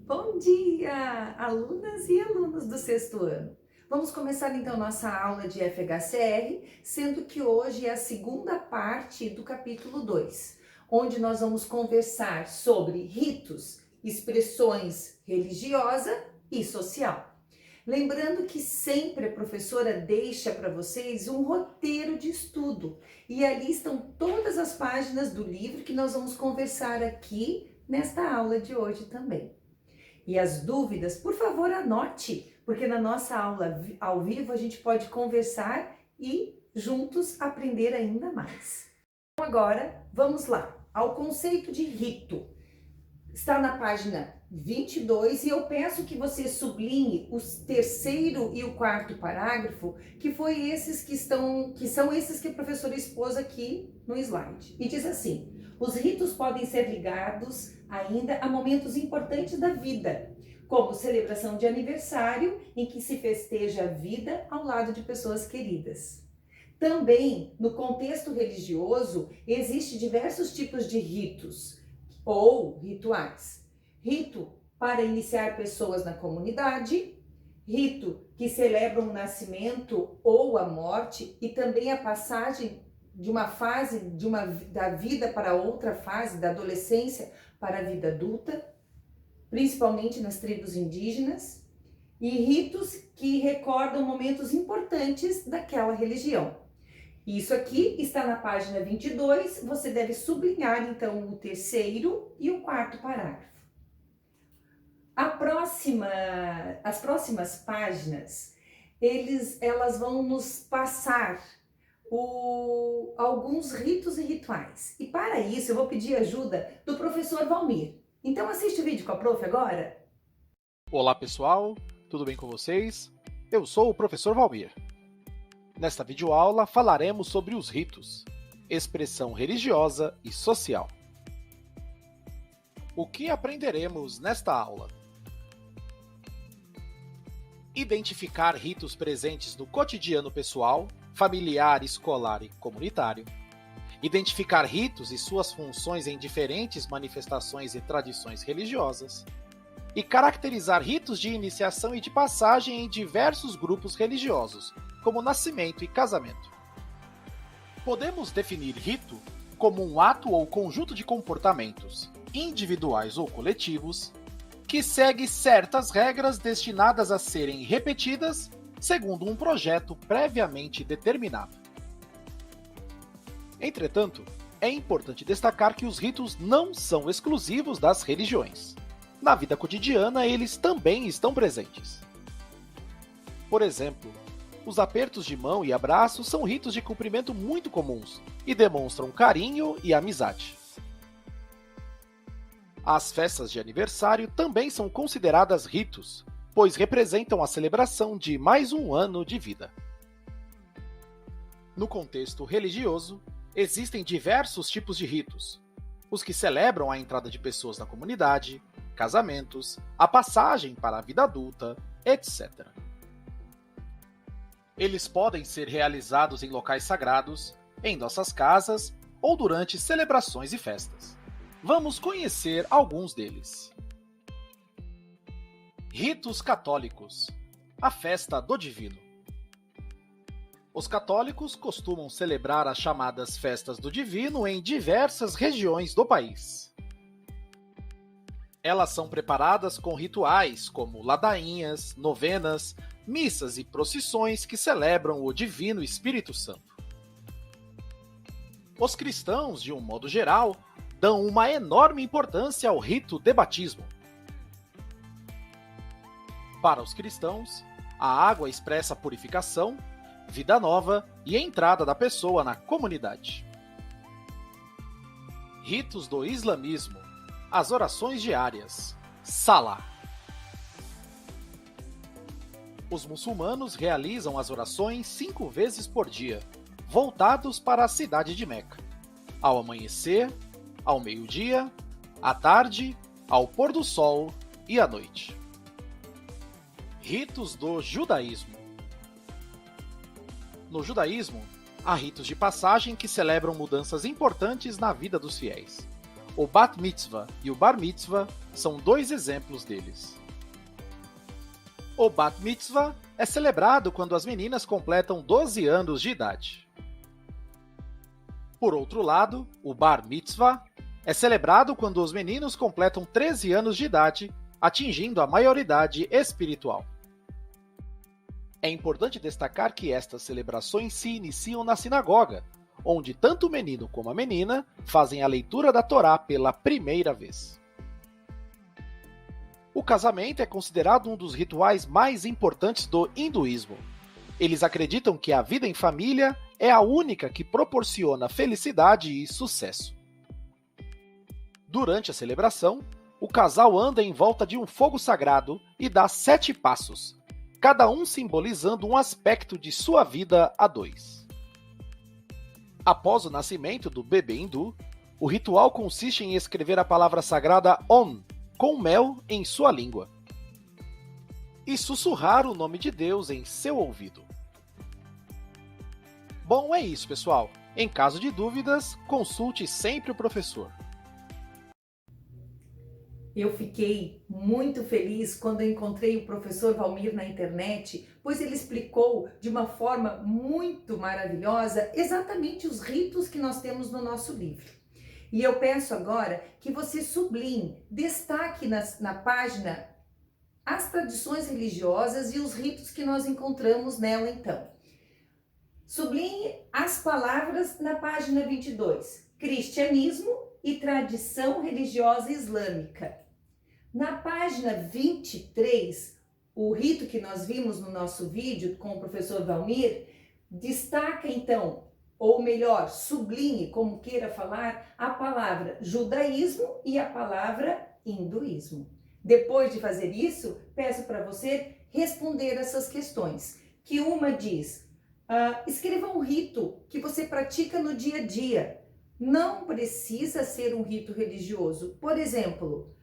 Bom dia, alunas e alunos do sexto ano. Vamos começar então nossa aula de FHCR, sendo que hoje é a segunda parte do capítulo 2, onde nós vamos conversar sobre ritos, expressões religiosa e social. Lembrando que sempre a professora deixa para vocês um roteiro de estudo e ali estão todas as páginas do livro que nós vamos conversar aqui nesta aula de hoje também. E as dúvidas, por favor, anote, porque na nossa aula ao vivo a gente pode conversar e juntos aprender ainda mais. Então agora, vamos lá, ao conceito de rito. Está na página 22 e eu peço que você sublinhe o terceiro e o quarto parágrafo, que são esses que a professora expôs aqui no slide. E diz assim: os ritos podem ser ligados ainda a momentos importantes da vida, como celebração de aniversário, em que se festeja a vida ao lado de pessoas queridas. Também, no contexto religioso, existem diversos tipos de ritos ou rituais. Rito para iniciar pessoas na comunidade, rito que celebra o nascimento ou a morte e também a passagem de uma fase da vida para outra fase, da adolescência para a vida adulta, principalmente nas tribos indígenas, e ritos que recordam momentos importantes daquela religião. Isso aqui está na página 22, você deve sublinhar então o terceiro e o quarto parágrafo. As próximas páginas, elas vão nos passar alguns ritos e rituais. E para isso eu vou pedir ajuda do professor Valmir. Então assiste o vídeo com a prof agora. Olá pessoal, tudo bem com vocês? Eu sou o professor Valmir. Nesta videoaula falaremos sobre os ritos, expressão religiosa e social. O que aprenderemos nesta aula? Identificar ritos presentes no cotidiano pessoal, familiar, escolar e comunitário. Identificar ritos e suas funções em diferentes manifestações e tradições religiosas. E caracterizar ritos de iniciação e de passagem em diversos grupos religiosos, como nascimento e casamento. Podemos definir rito como um ato ou conjunto de comportamentos, individuais ou coletivos, que segue certas regras destinadas a serem repetidas segundo um projeto previamente determinado. Entretanto, é importante destacar que os ritos não são exclusivos das religiões. Na vida cotidiana, eles também estão presentes. Por exemplo, os apertos de mão e abraços são ritos de cumprimento muito comuns e demonstram carinho e amizade. As festas de aniversário também são consideradas ritos, pois representam a celebração de mais um ano de vida. No contexto religioso, existem diversos tipos de ritos, os que celebram a entrada de pessoas na comunidade, casamentos, a passagem para a vida adulta, etc. Eles podem ser realizados em locais sagrados, em nossas casas ou durante celebrações e festas. Vamos conhecer alguns deles. Ritos católicos. A festa do Divino. Os católicos costumam celebrar as chamadas festas do Divino em diversas regiões do país. Elas são preparadas com rituais como ladainhas, novenas, missas e procissões que celebram o Divino Espírito Santo. Os cristãos, de um modo geral, dão uma enorme importância ao rito de batismo. Para os cristãos, a água expressa a purificação, vida nova e entrada da pessoa na comunidade. Ritos do islamismo. As orações diárias. Salah. Os muçulmanos realizam as orações 5 vezes por dia, voltados para a cidade de Meca, ao amanhecer, ao meio-dia, à tarde, ao pôr do sol e à noite. Ritos do judaísmo. No judaísmo, há ritos de passagem que celebram mudanças importantes na vida dos fiéis. O Bat Mitzvah e o Bar Mitzvah são dois exemplos deles. O Bat Mitzvah é celebrado quando as meninas completam 12 anos de idade. Por outro lado, o Bar Mitzvah é celebrado quando os meninos completam 13 anos de idade, atingindo a maioridade espiritual. É importante destacar que estas celebrações se iniciam na sinagoga, onde tanto o menino como a menina fazem a leitura da Torá pela primeira vez. O casamento é considerado um dos rituais mais importantes do hinduísmo. Eles acreditam que a vida em família é a única que proporciona felicidade e sucesso. Durante a celebração, o casal anda em volta de um fogo sagrado e dá 7 passos, cada um simbolizando um aspecto de sua vida a dois. Após o nascimento do bebê hindu, o ritual consiste em escrever a palavra sagrada Om, com mel em sua língua, e sussurrar o nome de Deus em seu ouvido. Bom, é isso, pessoal. Em caso de dúvidas, consulte sempre o professor. Eu fiquei muito feliz quando eu encontrei o professor Valmir na internet, pois ele explicou de uma forma muito maravilhosa exatamente os ritos que nós temos no nosso livro. E eu peço agora que você sublinhe, destaque na página as tradições religiosas e os ritos que nós encontramos nela então. Sublinhe as palavras na página 22, cristianismo e tradição religiosa islâmica. Na página 23, o rito que nós vimos no nosso vídeo com o professor Valmir, destaca então, ou melhor, sublinhe, como queira falar, a palavra judaísmo e a palavra hinduísmo. Depois de fazer isso, peço para você responder essas questões, que uma diz, escreva um rito que você pratica no dia a dia. Não precisa ser um rito religioso. Por exemplo,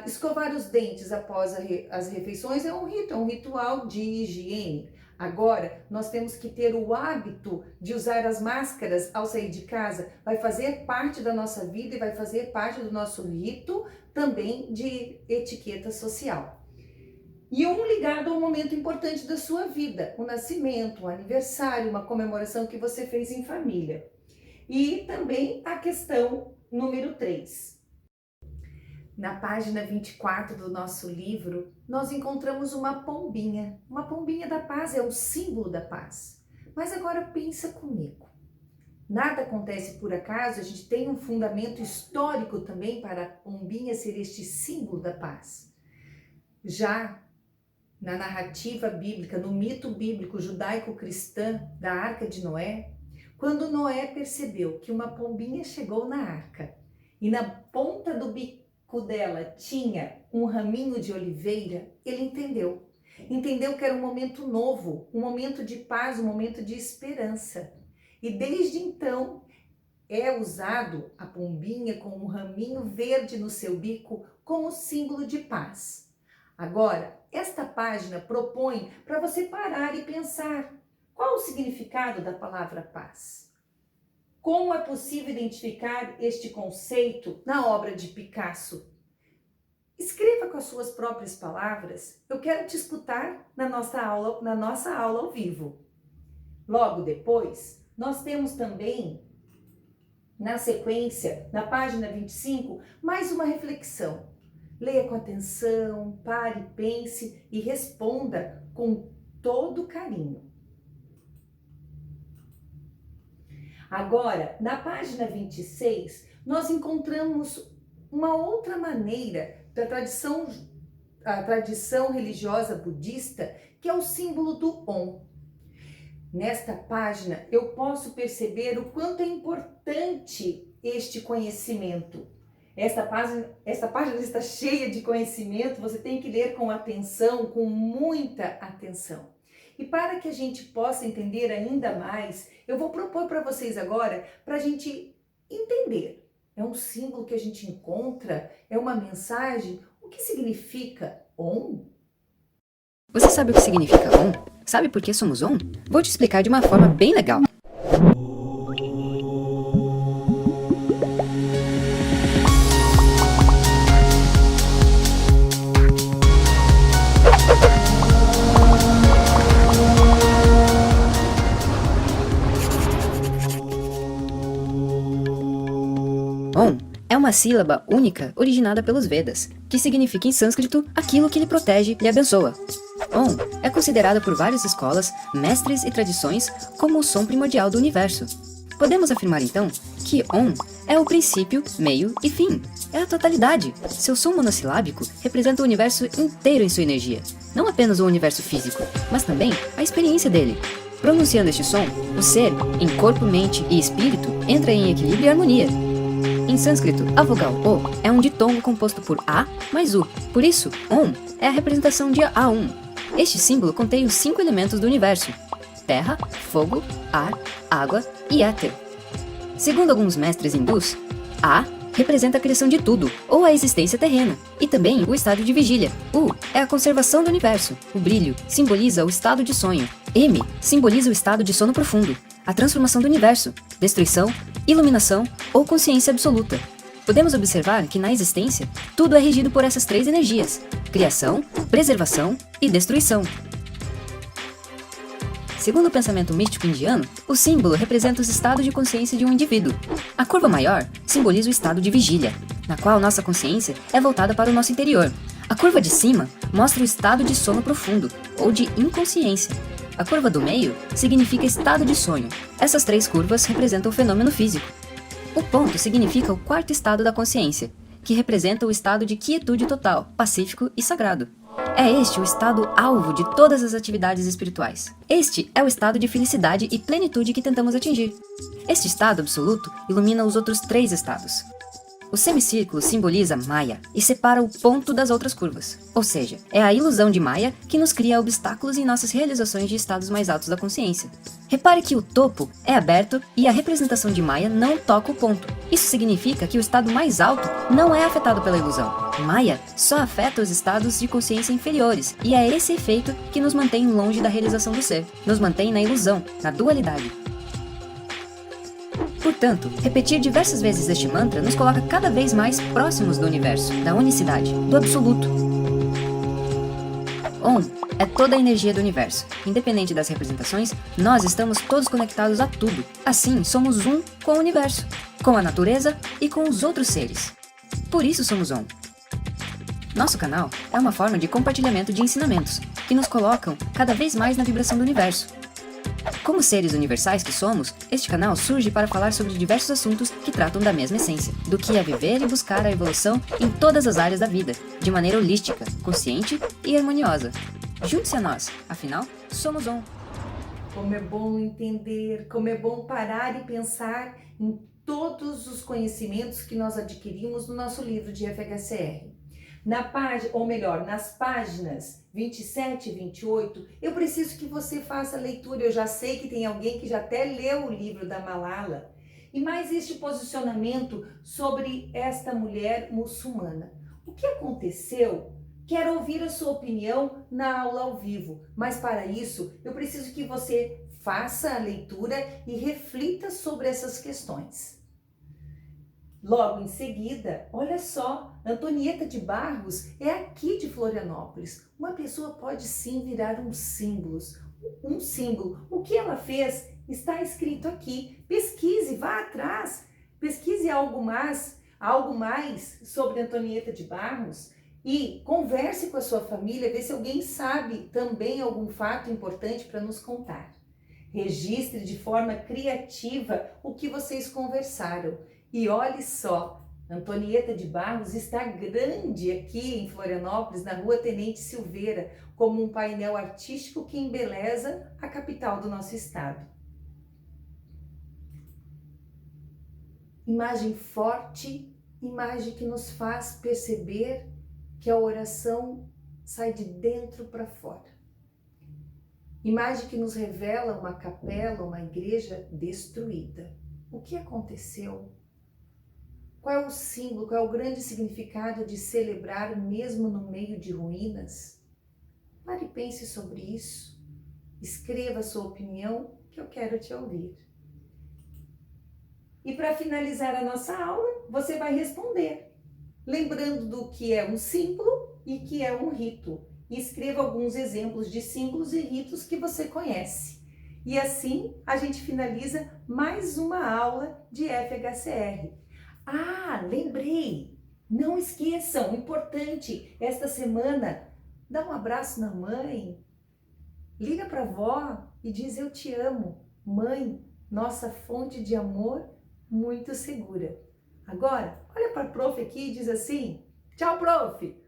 escovar os dentes após as refeições é um rito, é um ritual de higiene. Agora, nós temos que ter o hábito de usar as máscaras ao sair de casa. Vai fazer parte da nossa vida e vai fazer parte do nosso rito também de etiqueta social. E um ligado a um momento importante da sua vida, o nascimento, o aniversário, uma comemoração que você fez em família. E também a questão número 3. Na página 24 do nosso livro, nós encontramos uma pombinha. Uma pombinha da paz, é o símbolo da paz. Mas agora pensa comigo. Nada acontece por acaso, a gente tem um fundamento histórico também para a pombinha ser este símbolo da paz. Já na narrativa bíblica, no mito bíblico judaico-cristã da Arca de Noé, quando Noé percebeu que uma pombinha chegou na arca e na ponta do bico dela tinha um raminho de oliveira, ele entendeu. Entendeu que era um momento novo, um momento de paz, um momento de esperança. E desde então é usado a pombinha com um raminho verde no seu bico como símbolo de paz. Agora, esta página propõe para você parar e pensar qual o significado da palavra paz. Como é possível identificar este conceito na obra de Picasso? Escreva com as suas próprias palavras. Eu quero te escutar na nossa aula ao vivo. Logo depois, nós temos também, na sequência, na página 25, mais uma reflexão. Leia com atenção, pare, pense e responda com todo carinho. Agora, na página 26, nós encontramos uma outra maneira da tradição religiosa budista, que é o símbolo do Om. Nesta página, eu posso perceber o quanto é importante este conhecimento. Esta página está cheia de conhecimento, você tem que ler com atenção, com muita atenção. E para que a gente possa entender ainda mais, eu vou propor para vocês agora, para a gente entender. É um símbolo que a gente encontra? É uma mensagem? O que significa Om? Você sabe o que significa Om? Sabe por que somos Om? Vou te explicar de uma forma bem legal. Om é uma sílaba única originada pelos Vedas, que significa em sânscrito aquilo que lhe protege e abençoa. Om é considerada por várias escolas, mestres e tradições como o som primordial do universo. Podemos afirmar então que Om é o princípio, meio e fim. É a totalidade. Seu som monossilábico representa o universo inteiro em sua energia, não apenas o universo físico, mas também a experiência dele. Pronunciando este som, o ser, em corpo, mente e espírito, entra em equilíbrio e harmonia. Em sânscrito, a vogal O é um ditongo composto por A mais U. Por isso, Om é a representação de A1. Este símbolo contém os 5 elementos do universo: terra, fogo, ar, água e éter. Segundo alguns mestres hindus, A representa a criação de tudo, ou a existência terrena, e também o estado de vigília. U é a conservação do universo. O brilho simboliza o estado de sonho. M simboliza o estado de sono profundo, a transformação do universo, destruição, iluminação ou consciência absoluta. Podemos observar que na existência, tudo é regido por essas 3 energias: criação, preservação e destruição. Segundo o pensamento místico indiano, o símbolo representa os estados de consciência de um indivíduo. A curva maior simboliza o estado de vigília, na qual nossa consciência é voltada para o nosso interior. A curva de cima mostra o estado de sono profundo, ou de inconsciência. A curva do meio significa estado de sonho. Essas 3 curvas representam o fenômeno físico. O ponto significa o 4º estado da consciência, que representa o estado de quietude total, pacífico e sagrado. É este o estado alvo de todas as atividades espirituais. Este é o estado de felicidade e plenitude que tentamos atingir. Este estado absoluto ilumina os outros 3 estados. O semicírculo simboliza Maya e separa o ponto das outras curvas. Ou seja, é a ilusão de Maya que nos cria obstáculos em nossas realizações de estados mais altos da consciência. Repare que o topo é aberto e a representação de Maya não toca o ponto. Isso significa que o estado mais alto não é afetado pela ilusão. Maya só afeta os estados de consciência inferiores, e é esse efeito que nos mantém longe da realização do ser, nos mantém na ilusão, na dualidade. Portanto, repetir diversas vezes este mantra nos coloca cada vez mais próximos do universo, da unicidade, do absoluto. Om é toda a energia do universo. Independente das representações, nós estamos todos conectados a tudo. Assim, somos um com o universo, com a natureza e com os outros seres. Por isso somos Om. Nosso canal é uma forma de compartilhamento de ensinamentos, que nos colocam cada vez mais na vibração do universo. Como seres universais que somos, este canal surge para falar sobre diversos assuntos que tratam da mesma essência, do que é viver e buscar a evolução em todas as áreas da vida, de maneira holística, consciente e harmoniosa. Junte-se a nós, afinal, somos Om. Como é bom entender, como é bom parar e pensar em todos os conhecimentos que nós adquirimos no nosso livro de FHCR. Na página, ou melhor, nas páginas 27 e 28, eu preciso que você faça a leitura. Eu já sei que tem alguém que já até leu o livro da Malala. E mais este posicionamento sobre esta mulher muçulmana. O que aconteceu? Quero ouvir a sua opinião na aula ao vivo, mas para isso eu preciso que você faça a leitura e reflita sobre essas questões. Logo em seguida, olha só, Antonieta de Barros é aqui de Florianópolis. Uma pessoa pode sim virar um símbolo. O que ela fez está escrito aqui. Pesquise, vá atrás, pesquise algo mais sobre Antonieta de Barros e converse com a sua família, vê se alguém sabe também algum fato importante para nos contar. Registre de forma criativa o que vocês conversaram. E olhe só, Antonieta de Barros está grande aqui em Florianópolis, na Rua Tenente Silveira, como um painel artístico que embeleza a capital do nosso estado. Imagem forte, imagem que nos faz perceber que a oração sai de dentro para fora. Imagem que nos revela uma capela, uma igreja destruída. O que aconteceu? Qual é o símbolo, qual é o grande significado de celebrar mesmo no meio de ruínas? Pare e pense sobre isso. Escreva a sua opinião, que eu quero te ouvir. E para finalizar a nossa aula, você vai responder, lembrando do que é um símbolo e que é um rito. E escreva alguns exemplos de símbolos e ritos que você conhece. E assim a gente finaliza mais uma aula de FHCR. Ah, lembrei! Não esqueçam, importante, esta semana, dá um abraço na mãe, liga para a avó e diz eu te amo. Mãe, nossa fonte de amor muito segura. Agora, olha para a prof aqui e diz assim, tchau, prof!